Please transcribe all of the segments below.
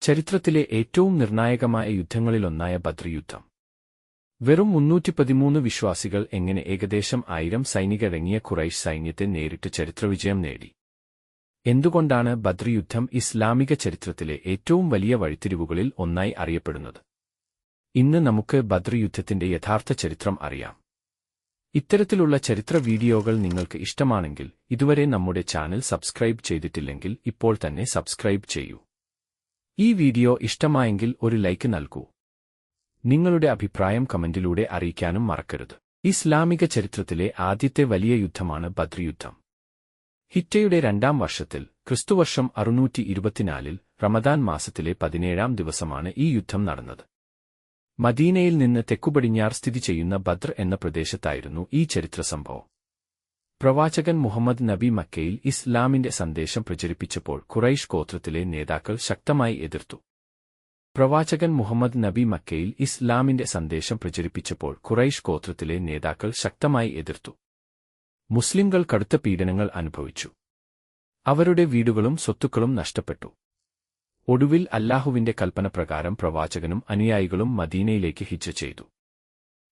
ചരിത്രത്തിലെ ഏറ്റവും നിർണായകമായ യുദ്ധങ്ങളിലൊന്നായ ബദ്ർ യുദ്ധം. വെറും 313 വിശ്വാസികൾ എങ്ങനെ ഏകദേശം 1000 സൈനികരടങ്ങിയ ഖുറൈശ് സൈന്യത്തെ നേരിട്ട് ചരിത്രവിജയം നേടി? എന്തുകൊണ്ടാണ് ബദ്ർ യുദ്ധം ഇസ്ലാമിക ചരിത്രത്തിലെ ഏറ്റവും വലിയ വഴിത്തിരിവുകളിൽ ഒന്നായി അറിയപ്പെടുന്നത്? ഇന്ന് നമുക്ക് ബദ്ർ യുദ്ധത്തിന്റെ യഥാർത്ഥ ചരിത്രം അറിയാം. ഇത്തരത്തിലുള്ള ചരിത്ര വീഡിയോകൾ നിങ്ങൾക്ക് ഇഷ്ടമാണെങ്കിൽ ഇതുവരെ നമ്മുടെ ചാനൽ സബ്സ്ക്രൈബ് ചെയ്തിട്ടില്ലെങ്കിൽ ഇപ്പോൾ തന്നെ സബ്സ്ക്രൈബ് ചെയ്യൂ. ഈ വീഡിയോ ഇഷ്ടമായെങ്കിൽ ഒരു ലൈക്ക് നൽകൂ. നിങ്ങളുടെ അഭിപ്രായം കമന്റിലൂടെ അറിയിക്കാനും മറക്കരുത്. ഇസ്ലാമിക ചരിത്രത്തിലെ ആദ്യത്തെ വലിയ യുദ്ധമാണ് ബദ്ർ യുദ്ധം. ഹിജ്റയുടെ 2-ാം വർഷത്തിൽ ക്രിസ്തുവർഷം 624-ൽ റമദാൻ മാസത്തിലെ 17-ാം ദിവസമാണ് ഈ യുദ്ധം നടന്നത്. മദീനയിൽ നിന്ന് തെക്കുപടിഞ്ഞാറ് സ്ഥിതി ചെയ്യുന്ന ബദ്ർ എന്ന പ്രദേശത്തായിരുന്നു ഈ ചരിത്ര സംഭവം. പ്രവാചകൻ മുഹമ്മദ് നബി മക്കയിൽ ഇസ്ലാമിന്റെ സന്ദേശം പ്രചരിപ്പിച്ചപ്പോൾ ഖുറൈശ് ഗോത്രത്തിലെ നേതാക്കൾ ശക്തമായി എതിർത്തു. പ്രവാചകൻ മുഹമ്മദ് നബി മക്കയിൽ ഇസ്ലാമിന്റെ സന്ദേശം പ്രചരിപ്പിച്ചപ്പോൾ ഖുറൈശ് ഗോത്രത്തിലെ നേതാക്കൾ ശക്തമായി എതിർത്തു. മുസ്ലിംകൾ കടുത്ത പീഡനങ്ങൾ അനുഭവിച്ചു. അവരുടെ വീടുകളും സ്വത്തുക്കളും നഷ്ടപ്പെട്ടു. ഒടുവിൽ അല്ലാഹുവിന്റെ കൽപ്പന പ്രകാരം പ്രവാചകനും അനുയായികളും മദീനയിലേക്ക് ഹിജ്റ ചെയ്തു.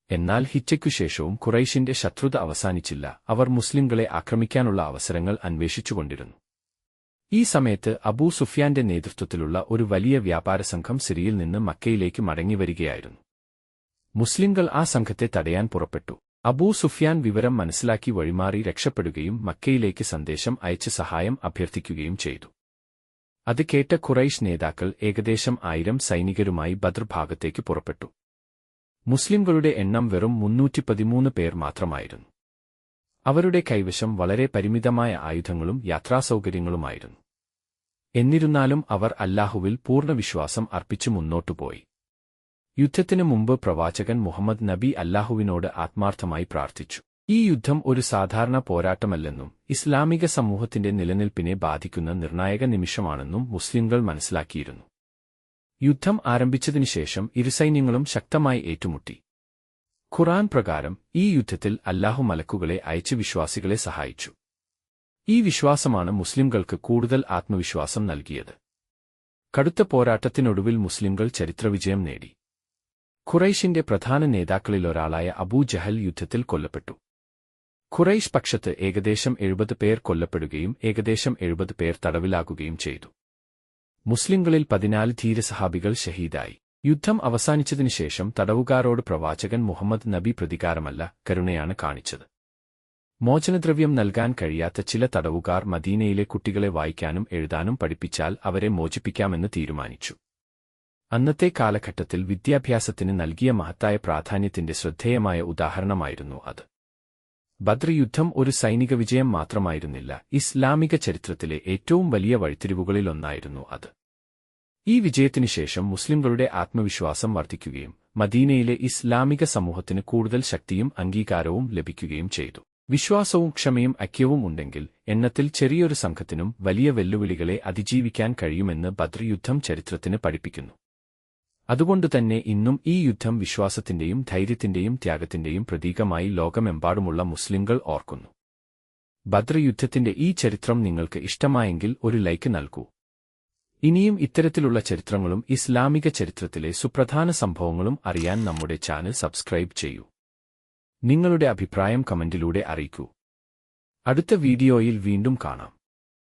എന്നാൽ ഹിജ്റയ്ക്കുശേഷവും ഖുറൈശിന്റെ ശത്രുത അവസാനിച്ചില്ല. അവർ മുസ്ലിംകളെ ആക്രമിക്കാനുള്ള അവസരങ്ങൾ അന്വേഷിച്ചുകൊണ്ടിരുന്നു. ഈ സമയത്ത് അബൂ സുഫ്യാന്റെ നേതൃത്വത്തിലുള്ള ഒരു വലിയ വ്യാപാര സംഘം സിറിയയിൽ നിന്ന് മക്കയിലേക്ക് മടങ്ങിവരികയായിരുന്നു. മുസ്ലിംകൾ ആ സംഘത്തെ തടയാൻ പുറപ്പെട്ടു. അബൂ സുഫ്യാൻ വിവരം മനസ്സിലാക്കി വഴിമാറി രക്ഷപ്പെടുകയും മക്കയിലേക്ക് സന്ദേശം അയച്ച് സഹായം അഭ്യർത്ഥിക്കുകയും ചെയ്തു. അത് കേട്ട ഖുറൈശ് നേതാക്കൾ ഏകദേശം 1000 സൈനികരുമായി ബദ്ർ ഭാഗത്തേക്ക് പുറപ്പെട്ടു. മുസ്ലിംകളുടെ എണ്ണം വെറും 313 പേർ മാത്രമായിരുന്നു. അവരുടെ കൈവശം വളരെ പരിമിതമായ ആയുധങ്ങളും യാത്രാസൗകര്യങ്ങളുമായിരുന്നു. എന്നിരുന്നാലും അവർ അല്ലാഹുവിൽ പൂർണ്ണ വിശ്വാസം അർപ്പിച്ചു മുന്നോട്ടുപോയി. യുദ്ധത്തിനു മുമ്പ് പ്രവാചകൻ മുഹമ്മദ് നബി അല്ലാഹുവിനോട് ആത്മാർത്ഥമായി പ്രാർത്ഥിച്ചു. ഈ യുദ്ധം ഒരു സാധാരണ പോരാട്ടമല്ലെന്നും ഇസ്ലാമിക സമൂഹത്തിന്റെ നിലനിൽപ്പിനെ ബാധിക്കുന്ന നിർണായക നിമിഷമാണെന്നും മുസ്ലിംകൾ മനസ്സിലാക്കിയിരുന്നു. യുദ്ധം ആരംഭിച്ചതിനുശേഷം ഇരുസൈന്യങ്ങളും ശക്തമായി ഏറ്റുമുട്ടി. ഖുർആൻ പ്രകാരം ഈ യുദ്ധത്തിൽ അല്ലാഹു മലക്കുകളെ അയച്ച് വിശ്വാസികളെ സഹായിച്ചു. ഈ വിശ്വാസമാണ് മുസ്ലിംകൾക്ക് കൂടുതൽ ആത്മവിശ്വാസം നൽകിയത്. കടുത്ത പോരാട്ടത്തിനൊടുവിൽ മുസ്ലിംകൾ ചരിത്രവിജയം നേടി. ഖുറൈശിന്റെ പ്രധാന നേതാക്കളിലൊരാളായ അബൂ ജഹൽ യുദ്ധത്തിൽ കൊല്ലപ്പെട്ടു. ഖുറൈശ് പക്ഷത്ത് ഏകദേശം 70 പേർ കൊല്ലപ്പെടുകയും ഏകദേശം 70 പേർ തടവിലാകുകയും ചെയ്തു. മുസ്ലിംകളിൽ 14 ധീരസഹാബികൾ ഷഹീദായി. യുദ്ധം അവസാനിച്ചതിനുശേഷം തടവുകാരോട് പ്രവാചകൻ മുഹമ്മദ് നബി പ്രതികാരമല്ല, കരുണയാണ് കാണിച്ചത്. മോചനദ്രവ്യം നൽകാൻ കഴിയാത്ത ചില തടവുകാർ മദീനയിലെ കുട്ടികളെ വായിക്കാനും എഴുതാനും പഠിപ്പിച്ചാൽ അവരെ മോചിപ്പിക്കാമെന്ന് തീരുമാനിച്ചു. അന്നത്തെ കാലഘട്ടത്തിൽ വിദ്യാഭ്യാസത്തിന് നൽകിയ മഹത്തായ പ്രാധാന്യത്തിന്റെ ശ്രദ്ധേയമായ ഉദാഹരണമായിരുന്നു അത്. ബദ്ർ യുദ്ധം ഒരു സൈനിക വിജയം മാത്രമായിരുന്നില്ല, ഇസ്ലാമിക ചരിത്രത്തിലെ ഏറ്റവും വലിയ വഴിത്തിരിവുകളിലൊന്നായിരുന്നു അത്. ഈ വിജയത്തിനുശേഷം മുസ്ലിംകളുടെ ആത്മവിശ്വാസം വർദ്ധിക്കുകയും മദീനയിലെ ഇസ്ലാമിക സമൂഹത്തിന് കൂടുതൽ ശക്തിയും അംഗീകാരവും ലഭിക്കുകയും ചെയ്തു. വിശ്വാസവും ക്ഷമയും ഐക്യവും ഉണ്ടെങ്കിൽ എണ്ണത്തിൽ ചെറിയൊരു സംഘത്തിനും വലിയ വെല്ലുവിളികളെ അതിജീവിക്കാൻ കഴിയുമെന്ന് ബദ്ർ യുദ്ധം ചരിത്രത്തിന് പഠിപ്പിക്കുന്നു. അതുകൊണ്ടുതന്നെ ഇന്നും ഈ യുദ്ധം വിശ്വാസത്തിന്റെയും ധൈര്യത്തിന്റെയും ത്യാഗത്തിന്റെയും പ്രതീകമായി ലോകമെമ്പാടുമുള്ള മുസ്ലിംകൾ ഓർക്കുന്നു. ബദ്ർ യുദ്ധത്തിന്റെ ഈ ചരിത്രം നിങ്ങൾക്ക് ഇഷ്ടമായെങ്കിൽ ഒരു ലൈക്ക് നൽകൂ. ഇനിയും ഇത്തരത്തിലുള്ള ചരിത്രങ്ങളും ഇസ്ലാമിക ചരിത്രത്തിലെ സുപ്രധാന സംഭവങ്ങളും അറിയാൻ നമ്മുടെ ചാനൽ സബ്സ്ക്രൈബ് ചെയ്യൂ. നിങ്ങളുടെ അഭിപ്രായം കമന്റിലൂടെ അറിയിക്കൂ. അടുത്ത വീഡിയോയിൽ വീണ്ടും കാണാം.